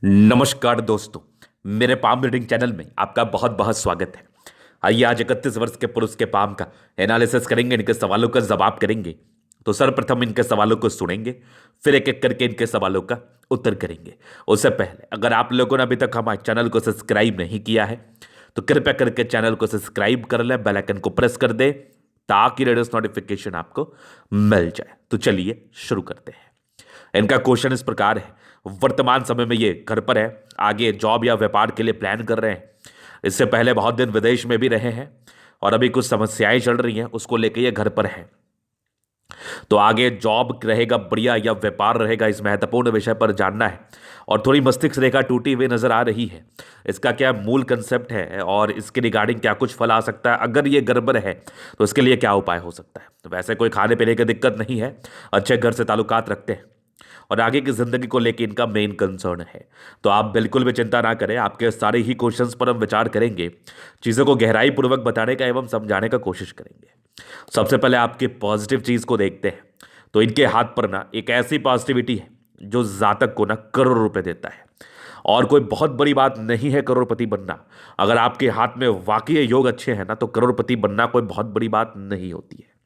नमस्कार दोस्तों। मेरे पाम रीडिंग चैनल में आपका बहुत बहुत स्वागत है। आइए आज 31 वर्ष के पुरुष के पाम का एनालिसिस करेंगे, इनके सवालों का जवाब करेंगे। तो सर्वप्रथम इनके सवालों को सुनेंगे, फिर एक एक करके इनके सवालों का उत्तर करेंगे। उससे पहले अगर आप लोगों ने अभी तक हमारे चैनल को सब्सक्राइब नहीं किया है तो कृपया करके चैनल को सब्सक्राइब कर लें, बेल आइकन को प्रेस कर दें ताकि लेटेस्ट नोटिफिकेशन आपको मिल जाए। तो चलिए शुरू करते हैं। इनका क्वेश्चन इस प्रकार है, वर्तमान समय में ये घर पर है, आगे जॉब या व्यापार के लिए प्लान कर रहे हैं। इससे पहले बहुत दिन विदेश में भी रहे हैं और अभी कुछ समस्याएं चल रही हैं, उसको लेके ये घर पर है। तो आगे जॉब रहेगा बढ़िया या व्यापार रहेगा, इस महत्वपूर्ण विषय पर जानना है। और थोड़ी मस्तिष्क रेखा टूटी हुई नजर आ रही है, इसका क्या मूल कंसेप्ट है और इसके रिगार्डिंग क्या कुछ फल आ सकता है, अगर ये गड़बड़ है तो इसके लिए क्या उपाय हो सकता है। तो वैसे कोई खाने पीने की दिक्कत नहीं है, अच्छे घर से ताल्लुकात रखते हैं और आगे की जिंदगी को लेकर इनका मेन कंसर्न है। तो आप बिल्कुल भी चिंता ना करें, आपके सारे ही क्वेश्चंस पर हम विचार करेंगे, चीज़ों को गहराई पूर्वक बताने का एवं समझाने का कोशिश करेंगे। सबसे पहले आपके पॉजिटिव चीज़ को देखते हैं। तो इनके हाथ पर ना एक ऐसी पॉजिटिविटी है जो जातक को ना करोड़ों रुपए देता है। और कोई बहुत बड़ी बात नहीं है करोड़पति बनना। अगर आपके हाथ में वाकई योग अच्छे हैं ना तो करोड़पति बनना कोई बहुत बड़ी बात नहीं होती है।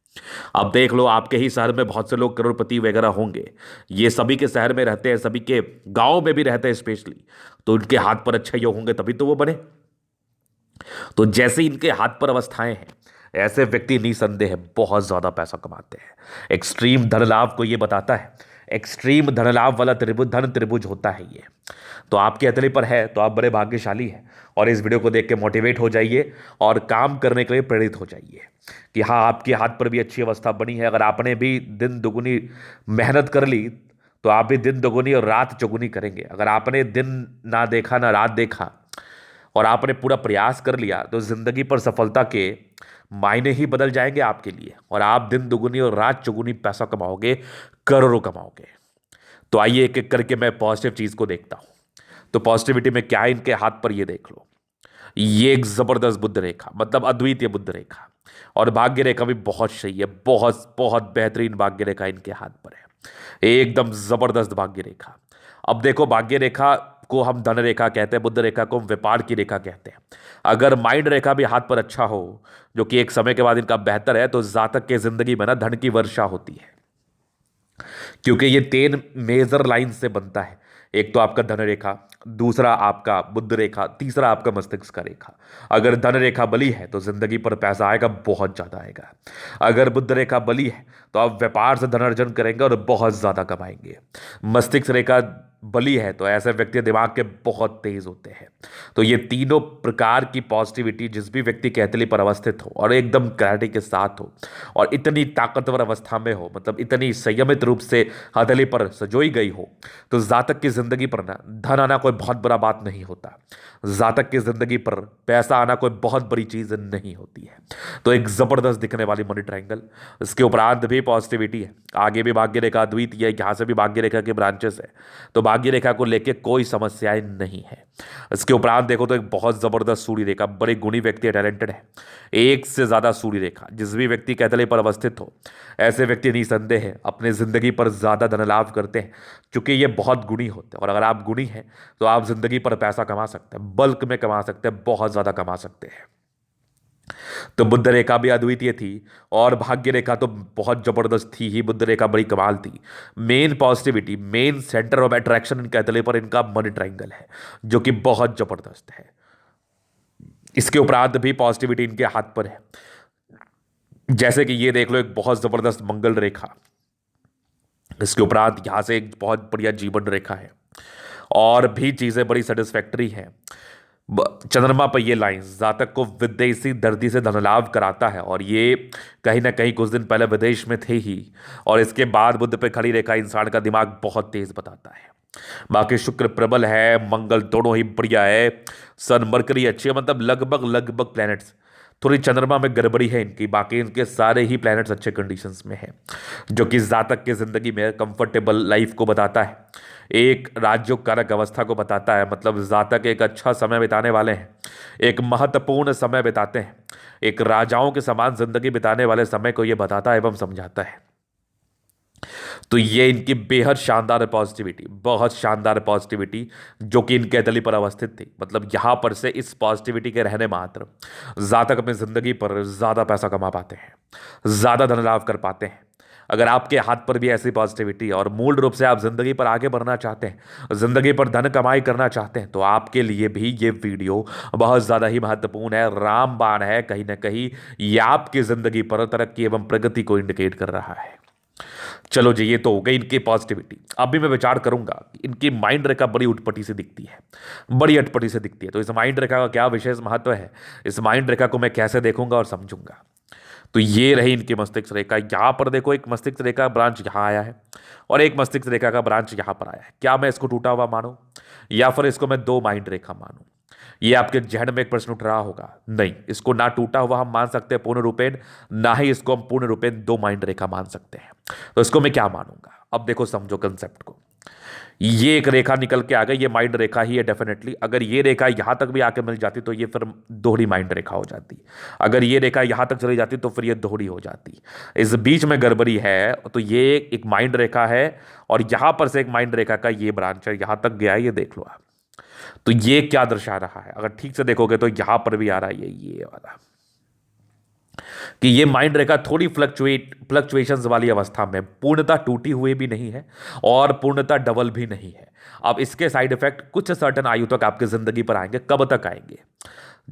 अब देख लो, आपके ही शहर में बहुत से लोग करोड़पति वगैरह होंगे, ये सभी के शहर में रहते हैं, सभी के गांव में भी रहते हैं स्पेशली। तो इनके हाथ पर अच्छे योग होंगे तभी तो वो बने। तो जैसे इनके हाथ पर अवस्थाएं हैं, ऐसे व्यक्ति निसंदेह बहुत ज्यादा पैसा कमाते हैं। एक्सट्रीम धन लाभ को ये बताता है, एक्सट्रीम धन लाभ वाला त्रिभुज धन त्रिभुज होता है ये। तो आपके हथेली पर है तो आप बड़े भाग्यशाली हैं। और इस वीडियो को देख के मोटिवेट हो जाइए और काम करने के लिए प्रेरित हो जाइए कि हाँ, आपके हाथ पर भी अच्छी अवस्था बनी है। अगर आपने भी दिन दुगुनी मेहनत कर ली तो आप भी दिन दुगुनी और रात चौगुनी करेंगे। अगर आपने दिन ना देखा ना रात देखा और आपने पूरा प्रयास कर लिया तो जिंदगी पर सफलता के मायने ही बदल जाएंगे आपके लिए, और आप दिन दुगुनी और रात चौगुनी पैसा कमाओगे, करोड़ों कमाओगे। तो आइए एक एक करके मैं पॉजिटिव चीज को देखता हूं। तो पॉजिटिविटी में क्या है, इनके हाथ पर ये देख लो, ये एक जबरदस्त बुद्ध रेखा, मतलब अद्वितीय बुद्ध रेखा। और भाग्य रेखा भी बहुत सही है, बहुत बहुत बेहतरीन भाग्य रेखा इनके हाथ पर है, एकदम जबरदस्त भाग्य रेखा। अब देखो, भाग्य रेखा को हम धन रेखा कहते हैं, बुद्ध रेखा को हम व्यापार की रेखा कहते हैं। अगर माइंड रेखा भी हाथ पर अच्छा हो, जो कि एक समय के बाद इनका बेहतर है, तो जातक के जिंदगी में ना धन की वर्षा होती है। क्योंकि ये 3 मेजर लाइन से बनता है। एक तो आपका धन रेखा, दूसरा आपका बुद्ध रेखा, तीसरा आपका मस्तिष्क का रेखा। अगर धन रेखा बली है तो जिंदगी पर पैसा आएगा, बहुत ज्यादा आएगा। अगर बुद्ध रेखा बली है तो आप व्यापार से धन अर्जन करेंगे और बहुत ज्यादा कमाएंगे। मस्तिष्क रेखा बली है तो ऐसे व्यक्ति दिमाग के बहुत तेज होते हैं। तो ये तीनों प्रकार की पॉजिटिविटी जिस भी व्यक्ति के हथेली पर अवस्थित हो और एकदम क्लैरिटी के साथ हो और इतनी ताकतवर अवस्था में हो, मतलब इतनी संयमित रूप से हथेली पर सजोई गई हो, तो जातक की जिंदगी पर ना धन आना कोई बहुत बड़ा बात नहीं होता। जातक की जिंदगी पर पैसा आना कोई बहुत बड़ी चीज नहीं होती है। तो एक जबरदस्त दिखने वाली मनी ट्रायंगल, इसके उपरांत भी पॉजिटिविटी है, आगे भी भाग्य रेखा अद्वितीय है, यहाँ से भी भाग्य रेखा के ब्रांचेस है। तो भाग्य रेखा को लेके कोई समस्याएं नहीं है। इसके उपरांत देखो तो एक बहुत जबरदस्त सूर्य रेखा, बड़े गुणी व्यक्ति टैलेंटेड है। एक से ज्यादा सूर्य रेखा जिस भी व्यक्ति के तले पर अवस्थित हो, ऐसे व्यक्ति निसंदेह है अपने जिंदगी पर ज्यादा धन लाभ करते हैं, क्योंकि ये बहुत गुणी होते हैं। और अगर आप गुणी हैं तो आप जिंदगी पर पैसा कमा सकते हैं, बल्क में कमा सकते हैं, बहुत ज्यादा कमा सकते हैं। तो बुद्ध रेखा भी अद्वितीय थी और भाग्य रेखा तो बहुत जबरदस्त थी ही, बुद्ध रेखा बड़ी कमाल थी। Main positivity, main centre of attraction इनके हथेली पर इनका मनी ट्रायंगल है, जो कि बहुत जबरदस्त है। इसके उपरांत भी पॉजिटिविटी इनके हाथ पर है, जैसे कि ये देख लो, एक बहुत जबरदस्त मंगल रेखा। इसके उपरांत यहां से एक बहुत बढ़िया जीवन रेखा है और भी चीजें बड़ी सेटिस्फैक्टरी हैं। चंद्रमा पर ये लाइन जातक को विदेशी दर्दी से धन लाभ कराता है, और ये कहीं ना कहीं कुछ दिन पहले विदेश में थे ही। और इसके बाद बुद्ध पे खड़ी रेखा इंसान का दिमाग बहुत तेज बताता है। बाकी शुक्र प्रबल है, मंगल दोनों ही बढ़िया है, सन मरकरी अच्छी है, मतलब लगभग लगभग प्लैनेट्स। थोड़ी चंद्रमा में गड़बड़ी है इनकी, बाकी इनके सारे ही प्लैनेट्स अच्छे कंडीशंस में हैं, जो कि जातक की जिंदगी में कंफर्टेबल लाइफ को बताता है, एक राजयोग कारक अवस्था को बताता है। मतलब जातक एक अच्छा समय बिताने वाले हैं, एक महत्वपूर्ण समय बिताते हैं, एक राजाओं के समान जिंदगी बिताने वाले समय को यह बताता है एवं समझाता है। तो ये इनकी बेहद शानदार पॉजिटिविटी, बहुत शानदार पॉजिटिविटी जो कि इनके तली पर अवस्थित थी। मतलब यहाँ पर से इस पॉजिटिविटी के रहने मात्र जातक अपनी जिंदगी पर ज़्यादा पैसा कमा पाते हैं, ज़्यादा धन लाभ कर पाते हैं। अगर आपके हाथ पर भी ऐसी पॉजिटिविटी और मूल रूप से आप जिंदगी पर आगे बढ़ना चाहते हैं, जिंदगी पर धन कमाई करना चाहते हैं, तो आपके लिए भी ये वीडियो बहुत ज़्यादा ही महत्वपूर्ण है, रामबाण है। कहीं ना कहीं ये आपकी जिंदगी पर तरक्की एवं प्रगति को इंडिकेट कर रहा है। चलो जी, ये तो हो गई इनकी पॉजिटिविटी। अभी मैं विचार करूंगा कि इनकी माइंड रेखा बड़ी उटपटी से दिखती है, बड़ी अटपटी से दिखती है। तो इस माइंड रेखा का क्या विशेष महत्व है, इस माइंड रेखा को मैं कैसे देखूंगा और समझूंगा। तो ये रही इनकी मस्तिष्क रेखा। यहाँ पर देखो, एक मस्तिष्क रेखा ब्रांच यहाँ आया है और एक मस्तिष्क रेखा का ब्रांच यहाँ पर आया है। क्या मैं इसको टूटा हुआ मानूं या फिर इसको मैं दो माइंड रेखा मानूं? ये आपके जहन में एक प्रश्न उठ रहा होगा। नहीं, इसको ना टूटा हुआ हम मान सकते हैं पूर्ण रूपेण, ना ही इसको हम पूर्ण रूपेण दो माइंड रेखा मान सकते हैं। तो इसको मैं क्या मानूंगा? अब देखो, समझो कंसेप्ट को। ये एक रेखा निकल के आ गई, ये माइंड रेखा ही है डेफिनेटली। अगर ये रेखा यहां तक भी आके मिल जाती तो ये फिर दोहरी माइंड रेखा हो जाती। अगर ये रेखा यहां तक चली जाती तो फिर ये दोहरी हो जाती। इस बीच में गड़बड़ी है। तो ये एक माइंड रेखा है और यहां पर से एक माइंड रेखा का ये ब्रांच है, यहां तक गया है, ये देख लो आप। तो ये क्या दर्शा रहा है? अगर ठीक से देखोगे तो यहां पर भी आ रहा है ये वाला, कि ये माइंड रेखा थोड़ी फ्लक्चुएशंस वाली अवस्था में, पूर्णतः टूटी हुई भी नहीं है और पूर्णतः डबल भी नहीं है। अब इसके साइड इफेक्ट कुछ सर्टन आयु तक आपकी जिंदगी पर आएंगे। कब तक आएंगे?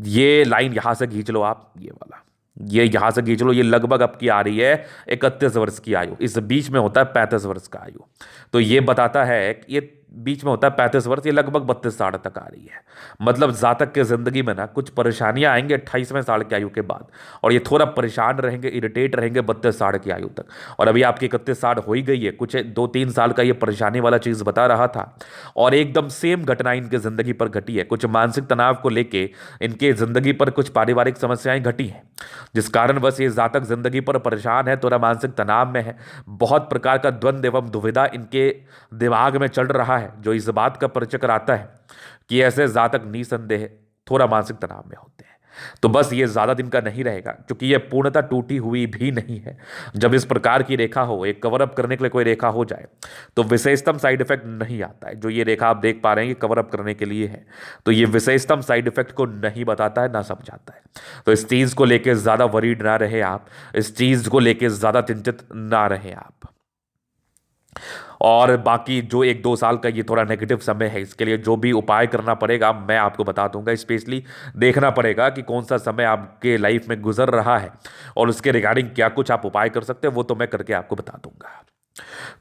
ये लाइन यहां से खींच लो आप, ये वाला, ये यहां से खींच लो। ये लगभग आपकी आ रही है 31 वर्ष की आयु, इस बीच में होता है 35 वर्ष का आयु। तो ये बताता है कि ये बीच में होता है 35 वर्ष, ये लगभग 32 साल तक आ रही है। मतलब जातक के जिंदगी में ना कुछ परेशानियां आएंगे 28वें साल की आयु के बाद, और ये थोड़ा परेशान रहेंगे, इरिटेट रहेंगे 32 साल की आयु तक। और अभी आपकी 31 साल हो ही गई है, कुछ 2-3 साल का ये परेशानी वाला चीज बता रहा था और एकदम सेम घटना इनके जिंदगी पर घटी है। कुछ मानसिक तनाव को लेके इनके जिंदगी पर कुछ पारिवारिक समस्याएं घटी हैं, जिस कारण बस ये जातक जिंदगी पर परेशान है, थोड़ा मानसिक तनाव में है। बहुत प्रकार का द्वंद्व एवं दुविधा इनके दिमाग में चल रहा है, जो इस बात का परिचय कराता है कि ऐसे जातक निसंदेह थोड़ा मानसिक तनाव में होते हैं। तो बस ये ज्यादा दिन का नहीं रहेगा, क्योंकि ये पूर्णतः टूटी हुई भी नहीं है। जब इस प्रकार की रेखा हो, एक कवर अप करने के लिए कोई रेखा हो जाए, तो विशेषतम साइड इफेक्ट नहीं आता है। जो ये रेखा आप देख पा रहे हैं, ये कवर अप करने के लिए है, तो ये विशेषतम साइड इफेक्ट को नहीं बताता है, ना समझाता है। तो इस चीज को लेकर ज्यादा वरीड ना रहे आप, इस चीज को लेकर ज्यादा चिंतित ना रहे आप। और बाकी जो 1-2 साल का ये थोड़ा नेगेटिव समय है, इसके लिए जो भी उपाय करना पड़ेगा मैं आपको बता दूंगा। स्पेशली देखना पड़ेगा कि कौन सा समय आपके लाइफ में गुजर रहा है और उसके रिगार्डिंग क्या कुछ आप उपाय कर सकते हैं, वो तो मैं करके आपको बता दूंगा।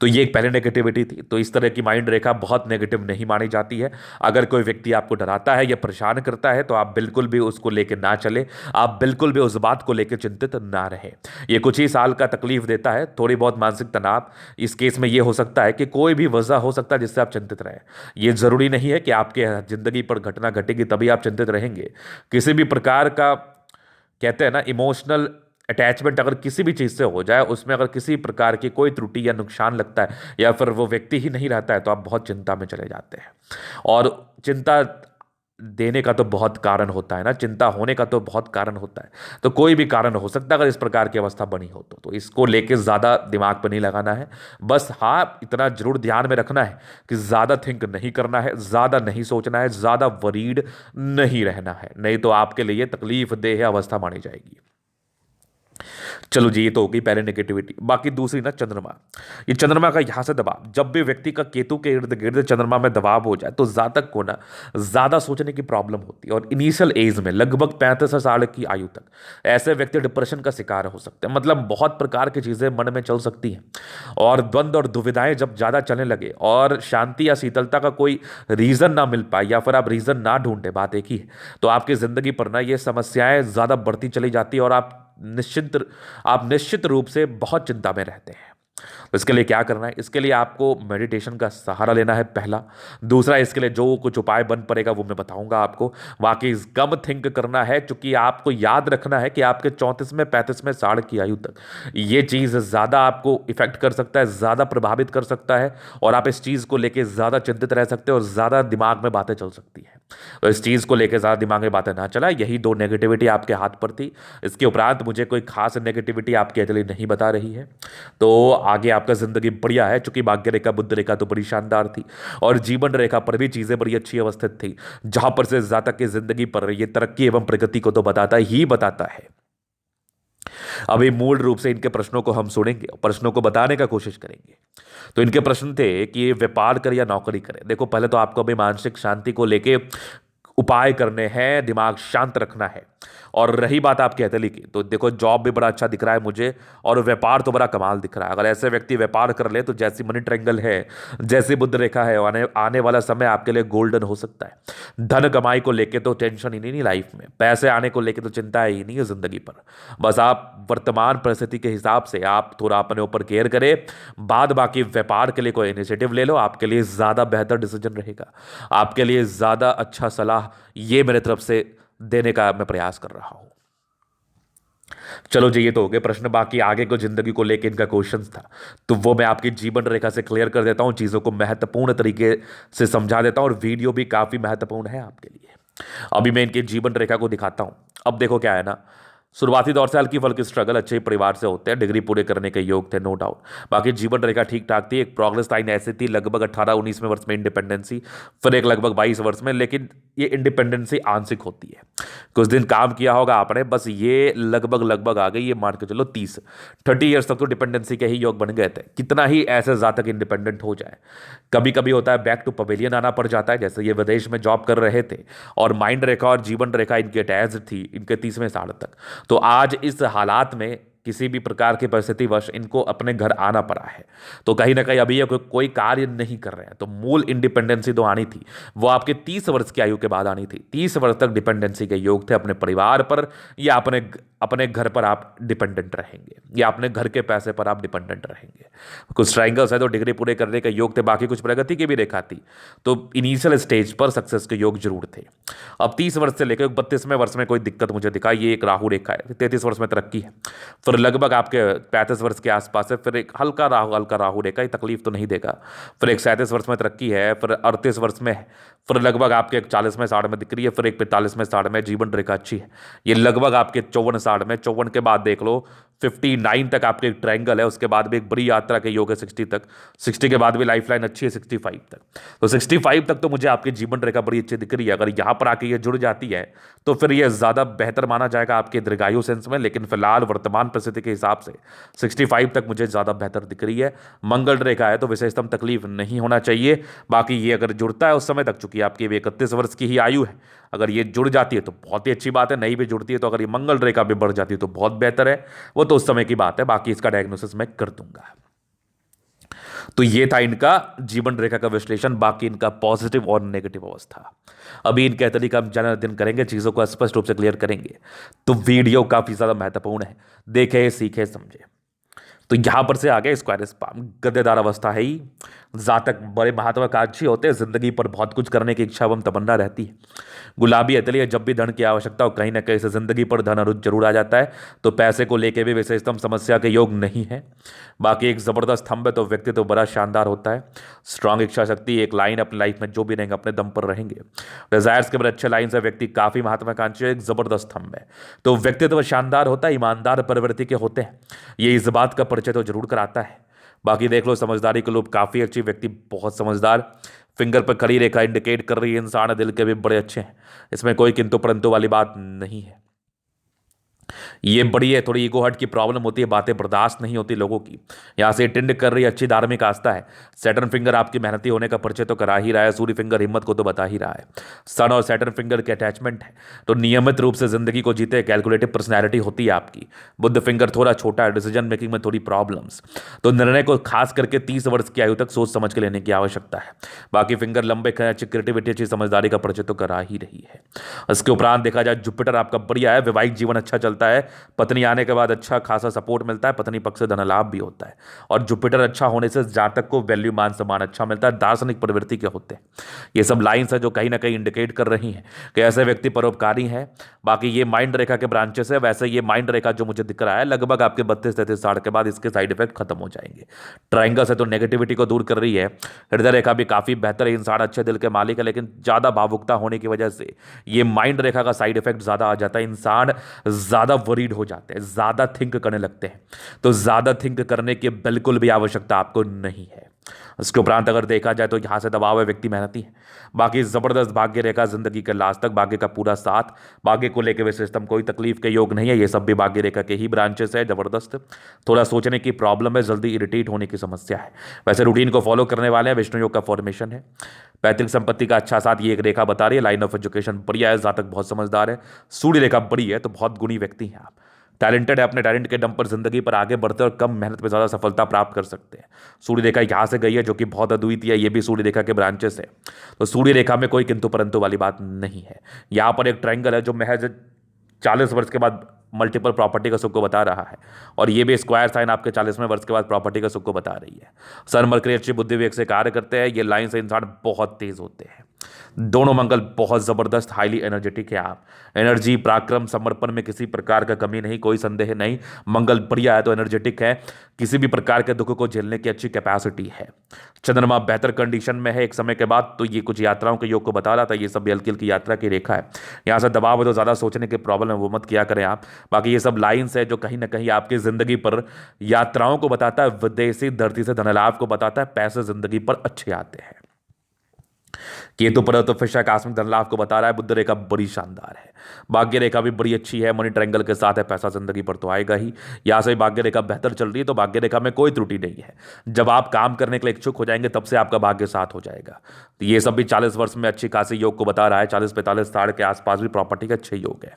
तो ये एक पहले नेगेटिविटी थी। तो इस तरह की माइंड रेखा बहुत नेगेटिव नहीं मानी जाती है। अगर कोई व्यक्ति आपको डराता है या परेशान करता है, तो आप बिल्कुल भी उसको लेकर ना चले, आप बिल्कुल भी उस बात को लेकर चिंतित ना रहे। ये कुछ ही साल का तकलीफ देता है, थोड़ी बहुत मानसिक तनाव। इस केस में ये हो सकता है कि कोई भी वजह हो सकता है जिससे आप चिंतित रहें। ये जरूरी नहीं है कि आपके जिंदगी पर घटना घटेगी तभी आप चिंतित रहेंगे। किसी भी प्रकार का, कहते हैं ना, इमोशनल अटैचमेंट अगर किसी भी चीज़ से हो जाए, उसमें अगर किसी प्रकार की कोई त्रुटि या नुकसान लगता है या फिर वो व्यक्ति ही नहीं रहता है, तो आप बहुत चिंता में चले जाते हैं। और चिंता देने का तो बहुत कारण होता है ना, चिंता होने का तो बहुत कारण होता है। तो कोई भी कारण हो सकता है अगर इस प्रकार की अवस्था बनी हो तो इसको लेके ज़्यादा दिमाग पर नहीं लगाना है। बस हाँ, इतना जरूर ध्यान में रखना है कि ज़्यादा थिंक नहीं करना है, ज़्यादा नहीं सोचना है, ज़्यादा वरीड नहीं रहना है, नहीं तो आपके लिए तकलीफ देह अवस्था मानी जाएगी। चलो जी, ये तो हो गई पहले नेगेटिविटी। बाकी दूसरी ना, चंद्रमा। ये चंद्रमा का यहां से दबाव, जब भी व्यक्ति का केतु के इर्द गिर्द चंद्रमा में दबाव हो जाए तो जातक को ना ज्यादा सोचने की प्रॉब्लम होती है। और इनिशियल एज में लगभग 35 साल की आयु तक ऐसे व्यक्ति डिप्रेशन का शिकार हो सकते हैं। मतलब बहुत प्रकार की चीजें मन में चल सकती हैं और द्वंद्व और दुविधाएं जब ज्यादा चलने लगे और शांति या शीतलता का कोई रीजन ना मिल पाए या फिर आप रीजन ना ढूंढे, बात एक ही है, तो आपकी जिंदगी पर ना ये समस्याएं ज्यादा बढ़ती चली जाती है और आप निश्चित रूप से बहुत चिंता में रहते हैं। तो इसके लिए क्या करना है? इसके लिए आपको मेडिटेशन का सहारा लेना है, पहला। दूसरा, इसके लिए जो कुछ उपाय बन पड़ेगा वो मैं बताऊंगा आपको। बाकी कम थिंक करना है, क्योंकि आपको याद रखना है कि आपके 34वें 35वें साल की आयु तक ये चीज़ ज़्यादा आपको इफेक्ट कर सकता है, ज़्यादा प्रभावित कर सकता है और आप इस चीज़ को लेकर ज़्यादा चिंतित रह सकते हैं और ज़्यादा दिमाग में बातें चल सकती हैं। तो इस चीज़ को लेकर ज़्यादा दिमाग में बातें ना चला। यही दो नेगेटिविटी आपके हाथ पर थी। इसके उपरांत मुझे कोई खास नेगेटिविटी आपके लिए नहीं बता रही है। तो आगे आपका जिंदगी बढ़िया है, चूंकि भाग्य रेखा बुद्ध रेखा तो बड़ी शानदार थी और जीवन रेखा पर भी चीजें बड़ी अच्छी अवस्थित थी, जहां पर से जातक की जिंदगी पर ये तरक्की एवं प्रगति को तो बताता ही बताता है। अभी मूल रूप से इनके प्रश्नों को हम सुनेंगे और प्रश्नों को बताने का कोशिश करेंगे। तो इनके प्रश्न थे कि ये व्यापार करे या नौकरी करे। देखो, पहले तो आपको अभी मानसिक शांति को लेके उपाय करने हैं, दिमाग शांत रखना है। और रही बात आपके हथेली की, तो देखो जॉब भी बड़ा अच्छा दिख रहा है मुझे और व्यापार तो बड़ा कमाल दिख रहा है। अगर ऐसे व्यक्ति व्यापार कर ले तो जैसी मनी ट्रायंगल है, जैसी बुद्ध रेखा है, आने आने वाला समय आपके लिए गोल्डन हो सकता है। धन कमाई को लेके तो टेंशन ही नहीं लाइफ में, पैसे आने को लेके तो चिंता ही नहीं है जिंदगी पर। बस आप वर्तमान परिस्थिति के हिसाब से आप थोड़ा अपने ऊपर केयर करें, बाद बाकी व्यापार के लिए कोई इनिशिएटिव ले लो, आपके लिए ज्यादा बेहतर डिसीजन रहेगा, आपके लिए ज्यादा अच्छा सलाह ये मेरे तरफ से देने का मैं प्रयास कर रहा हूं। चलो जी, ये तो हो गए प्रश्न। बाकी आगे को जिंदगी को लेकर इनका क्वेश्चन था, तो वो मैं आपकी जीवन रेखा से क्लियर कर देता हूं, चीजों को महत्वपूर्ण तरीके से समझा देता हूं और वीडियो भी काफी महत्वपूर्ण है आपके लिए। अभी मैं इनकी जीवन रेखा को दिखाता हूं। अब देखो क्या है ना, शुरुआती दौर से हल्की फुल्की स्ट्रगल, अच्छे परिवार से होते हैं, डिग्री पूरे करने के योग थे, नो डाउट। बाकी जीवन रेखा ठीक ठाक थी, एक प्रोग्रेस लाइन ऐसी थी लगभग 18-19वें वर्ष में इंडिपेंडेंसी, फिर एक लगभग 22 वर्ष में। लेकिन ये इंडिपेंडेंसी आंशिक होती है, कुछ दिन काम किया होगा आपने, बस ये लगभग लगभग आ गई, ये मान के चलो 30 ईयर्स तक तो डिपेंडेंसी के ही योग बन गए थे। कितना ही ऐसे जातक इंडिपेंडेंट हो जाए, कभी कभी होता है बैक टू पवेलियन आना पड़ जाता है, जैसे ये विदेश में जॉब कर रहे थे और माइंड रेखा और जीवन रेखा इनकी अटैच थी इनके 30वें साल तक। तो आज इस हालात में किसी भी प्रकार की परिस्थिति वश इनको अपने घर आना पड़ा है, तो कहीं ना कहीं अभी ये कोई कार्य नहीं कर रहे हैं। तो मूल इंडिपेंडेंसी तो आनी थी, वो आपके 30 वर्ष की आयु के बाद आनी थी। 30 वर्ष तक डिपेंडेंसी के योग थे अपने परिवार पर, या अपने अपने घर पर आप डिपेंडेंट रहेंगे, या अपने घर के पैसे पर आप डिपेंडेंट रहेंगे। कुछ ट्रायंगल्स है तो डिग्री पूरे करने के योग थे, बाकी कुछ प्रगति की भी रेखा थी, तो इनिशियल स्टेज पर सक्सेस के योग जरूर थे। अब 30 वर्ष से लेकर 32वें वर्ष में कोई दिक्कत मुझे दिखा, ये एक राहु रेखा है। 33 वर्ष में तरक्की है, फिर लगभग आपके 35 वर्ष के आसपास है, फिर एक हल्का राहु रेखा, तकलीफ तो नहीं देगा। फिर एक 37 वर्ष में तरक्की है, फिर 38 वर्ष में है, फिर लगभग आपके एक 40वें साढ़ में दिख रही है, फिर एक 45वें साढ़ में जीवन रेखा अच्छी है। ये लगभग आपके 54 साढ़ में, 54 के बाद देख लो 59 तक आपके एक ट्रायंगल है, उसके बाद भी एक बड़ी यात्रा के योग है 60 तक, 60 के बाद भी लाइफ लाइन अच्छी है 65 तक। तो 65 तक तो मुझे आपकी जीवन रेखा बड़ी अच्छी दिख रही है। अगर यहां पर आके ये जुड़ जाती है तो फिर ये ज्यादा बेहतर माना जाएगा आपके दीर्घायु सेंस में, लेकिन फिलहाल वर्तमान परिस्थिति के हिसाब से 65 तक मुझे ज्यादा बेहतर दिख रही है। मंगल रेखा है तो विशेषतम तकलीफ नहीं होना चाहिए। बाकी ये अगर जुड़ता है उस समय तक, चूंकि आपकी 31 वर्ष की ही आयु है, अगर ये जुड़ जाती है तो बहुत ही अच्छी बात है, नहीं भी जुड़ती है तो अगर ये मंगल रेखा भी बढ़ जाती है तो बहुत बेहतर है, वो तो उस समय की बात है। बाकी इसका डायग्नोसिस मैं कर दूंगा। तो ये था इनका जीवन रेखा का विश्लेषण, बाकी इनका पॉजिटिव और नेगेटिव अवस्था। अभी इनके तरीका हम दिन करेंगे, चीजों को स्पष्ट रूप से क्लियर करेंगे। तो वीडियो काफी ज्यादा महत्वपूर्ण है, देखे सीखे समझे। तो यहां पर से आगे स्क्वायरस पाम, गद्देदार अवस्था है ही, जातक बड़े महत्वाकांक्षी होते हैं, जिंदगी पर बहुत कुछ करने की इच्छा एवं तमन्ना रहती है। गुलाबी हथेली, जब भी धन की आवश्यकता हो कहीं ना कहीं से जिंदगी पर धन जरूर आ जाता है, तो पैसे को लेके भी विशेषतम समस्या के योग नहीं है। बाकी एक जबरदस्त थंब है, तो व्यक्तित्व बड़ा शानदार होता है, स्ट्रांग इच्छा शक्ति, एक लाइन अपनी लाइफ में जो भी रहेंगे अपने दम पर रहेंगे। डिजायर्स के बड़े अच्छे लाइन से व्यक्ति काफी महत्वाकांक्षी है, एक जबरदस्त थंब है। तो व्यक्तित्व शानदार होता है, ईमानदार प्रवृत्ति के होते हैं, ये इस बात का परिचय तो जरूर कराता है। बाकी देख लो समझदारी के लोग काफी अच्छी, व्यक्ति बहुत समझदार, फिंगर पर खड़ी रेखा इंडिकेट कर रही है इंसान दिल के भी बड़े अच्छे हैं, इसमें कोई किंतु परंतु वाली बात नहीं है। ये बड़ी है, थोड़ी ईगो हट की प्रॉब्लम होती है, बातें बर्दाश्त नहीं होती लोगों की। यहां से टिंड कर रही अच्छी धार्मिक आस्था है। सैटर्न फिंगर आपकी मेहनती होने का परिचय तो करा ही रहा है, सूर्य फिंगर हिम्मत को तो बता ही रहा है। सन और सैटर्न फिंगर के अटैचमेंट है, तो नियमित रूप से जिंदगी को जीते, कैलकुलेटिव पर्सनैलिटी होती है आपकी। बुद्ध फिंगर थोड़ा छोटा है, डिसीजन मेकिंग में थोड़ी प्रॉब्लम्स, तो निर्णय को खास करके 30 वर्ष की आयु तक सोच समझ के लेने की आवश्यकता है। बाकी फिंगर लंबे, अच्छी क्रिएटिविटी, अच्छी समझदारी का परिचय तो करा ही रही है। इसके उपरांत देखा जाए जुपिटर आपका बढ़िया है, वैवाहिक जीवन अच्छा चलता है, पत्नी आने के बाद अच्छा खासा सपोर्ट मिलता है, पत्नी पक्ष से धन लाभ भी होता है। और जुपिटर अच्छा होने से जातक को वैल्यू मान सम्मान अच्छा मिलता है, दार्शनिक प्रवृत्ति के होते हैं। ये सब लाइंस है जो कहीं ना कहीं इंडिकेट कर रही हैं कि ऐसे व्यक्ति परोपकारी हैं। बाकी ये माइंड रेखा के ब्रांचेस है, वैसे ये माइंड रेखा जो मुझे दिख रहा है लगभग आपके 32-33 साल के बाद इसके साइड इफेक्ट खत्म हो जाएंगे। ट्रायंगल से तो नेगेटिविटी को दूर कर रही है। हृदय रेखा भी काफी बेहतर है, इंसान अच्छे दिल के मालिक है, लेकिन ज्यादा भावुकता होने की वजह से ये माइंड रेखा का साइड इफेक्ट ज्यादा आ जाता है। इंसान ज्यादा ज़्यादा वरीड हो जाते हैं, ज़्यादा थिंक करने लगते हैं। तो ज़्यादा थिंक करने की बिल्कुल भी आवश्यकता आपको नहीं है। इसके उपरांत अगर देखा जाए तो यहाँ से दबाव है, व्यक्ति मेहनती है। बाकी ज़बरदस्त भाग्य रेखा, जिंदगी के लास्ट तक भाग्य का पूरा साथ, भाग्य को लेकर विशेषतम कोई तकलीफ के योग नहीं है। ये सब भी भाग्य रेखा के ही ब्रांचेस है। जबरदस्त, थोड़ा सोचने की प्रॉब्लम है, जल्दी इरिटेट होने की समस्या है। वैसे रूटीन को फॉलो करने वाले हैं, विष्णु योग का फॉर्मेशन है। पैतृक संपत्ति का अच्छा साथ ये एक रेखा बता रही है। लाइन ऑफ एजुकेशन बढ़िया है, जातक बहुत समझदार है। सूर्य रेखा बड़ी है, तो बहुत गुणी व्यक्ति हैं आप। टैलेंटेड है, अपने टैलेंट के दम पर जिंदगी पर आगे बढ़ते और कम मेहनत में ज़्यादा सफलता प्राप्त कर सकते हैं। सूर्य रेखा यहाँ से गई है, जो कि बहुत अद्वितीय है। ये भी सूर्य रेखा के ब्रांचेस है। तो सूर्य रेखा में कोई किंतु परंतु वाली बात नहीं है। यहाँ पर एक ट्रायंगल है जो महज 40 वर्ष के बाद मल्टीपल प्रॉपर्टी का सुख को बता रहा है, और ये भी स्क्वायर साइन आपके 40वें वर्ष के बाद प्रॉपर्टी का सुख को बता रही है। सन मरकरी अच्छी बुद्धि विवेक से कार्य करते हैं। ये लाइन से इंसान बहुत तेज होते हैं। दोनों मंगल बहुत जबरदस्त, हाईली एनर्जेटिक है आप। एनर्जी, पराक्रम, समर्पण में किसी प्रकार का कमी नहीं, कोई संदेह नहीं। मंगल बढ़िया है तो एनर्जेटिक है, किसी भी प्रकार के दुख को झेलने की अच्छी कैपेसिटी है। चंद्रमा बेहतर कंडीशन में है एक समय के बाद, तो ये कुछ यात्राओं के योग को बता रहा था। ये सब हल्की हल्की यात्रा की रेखा है। यहाँ से दबाव है तो ज़्यादा सोचने की प्रॉब्लम है, वो मत किया करें आप। बाकी ये सब लाइन्स है जो कहीं ना कहीं आपकी जिंदगी पर यात्राओं को बताता है, विदेशी धरती से धन लाभ को बताता है, पैसे जिंदगी पर अच्छे आते हैं। केतु पर तो फिर आकस्मिक धन लाभ को बता रहा है। बुध रेखा बड़ी शानदार है, भाग्य रेखा भी बड़ी अच्छी है, मनी ट्रायंगल के साथ है। पैसा जिंदगी पर तो आएगा ही। यहाँ से भाग्य रेखा बेहतर चल रही है, तो भाग्य रेखा में कोई त्रुटि नहीं है। जब आप काम करने के लिए इच्छुक हो जाएंगे तब से आपका भाग्य साथ हो जाएगा। तो ये सब भी 40 वर्ष में अच्छी खासी योग को बता रहा है। 40-45 साल के आसपास भी प्रॉपर्टी का अच्छे योग है।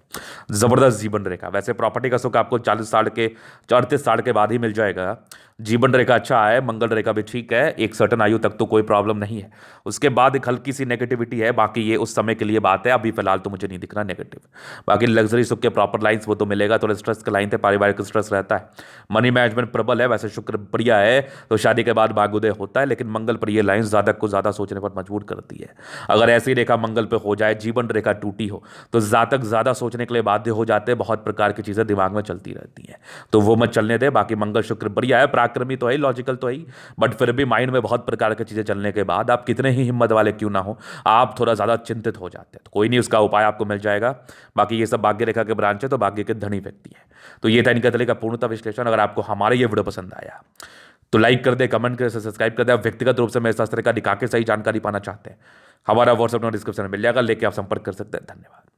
जबरदस्त जीवन रेखा। वैसे प्रॉपर्टी का सुख आपको 40 साल के 38 साल के बाद ही मिल जाएगा। जीवन रेखा अच्छा है, मंगल रेखा भी ठीक है। एक सर्टन आयु तक तो कोई प्रॉब्लम नहीं है, उसके बाद एक हल्की सी नेगेटिविटी है। बाकी ये उस समय के लिए बात है, अभी फिलहाल तो मुझे नहीं दिख रहा नेगेटिव। बाकी लग्जरी सुख के प्रॉपर लाइंस वो तो मिलेगा। थोड़ा स्ट्रेस के लाइन थे, पारिवारिक स्ट्रेस रहता है। मनी मैनेजमेंट प्रबल है। वैसे शुक्र बढ़िया है तो शादी के बाद भाग्योदय होता है, लेकिन मंगल पर ये लाइंस ज्यादा को ज्यादा सोचने पर मजबूर करती है। अगर ऐसी रेखा मंगल पे हो जाए, जीवन रेखा टूटी हो, तो जातक ज्यादा सोचने के लिए बाध्य हो जाते हैं। बहुत प्रकार की चीजें दिमाग में चलती रहती हैं, तो वो मत चलने दे। बाकी मंगल शुक्र बढ़िया है, पराक्रमी तो है, लॉजिकल तो है, बट फिर भी माइंड में बहुत प्रकार की चीजें चलने के बाद आप कितने ही हिम्मत वाले क्यों ना हो, आप थोड़ा ज्यादा चिंतित हो जाते हैं। तो कोई नहीं, उसका उपाय आपको मिल जाएगा। बाकी ये सब भाग्य रेखा के ब्रांच है, तो भाग्य के धनी व्यक्ति है। तो ये था इनका तले का पूर्णतः विश्लेषण। अगर आपको हमारे ये वीडियो पसंद आया तो लाइक कर दे, कमेंट कर, सब्सक्राइब कर दे। आप व्यक्तिगत रूप से मेरे शास्त्र का दिखा के सही जानकारी पाना चाहते हैं, हमारा व्हाट्सएप नंबर डिस्क्रिप्शन में मिल जाएगा, लेके आप संपर्क कर सकते हैं। धन्यवाद।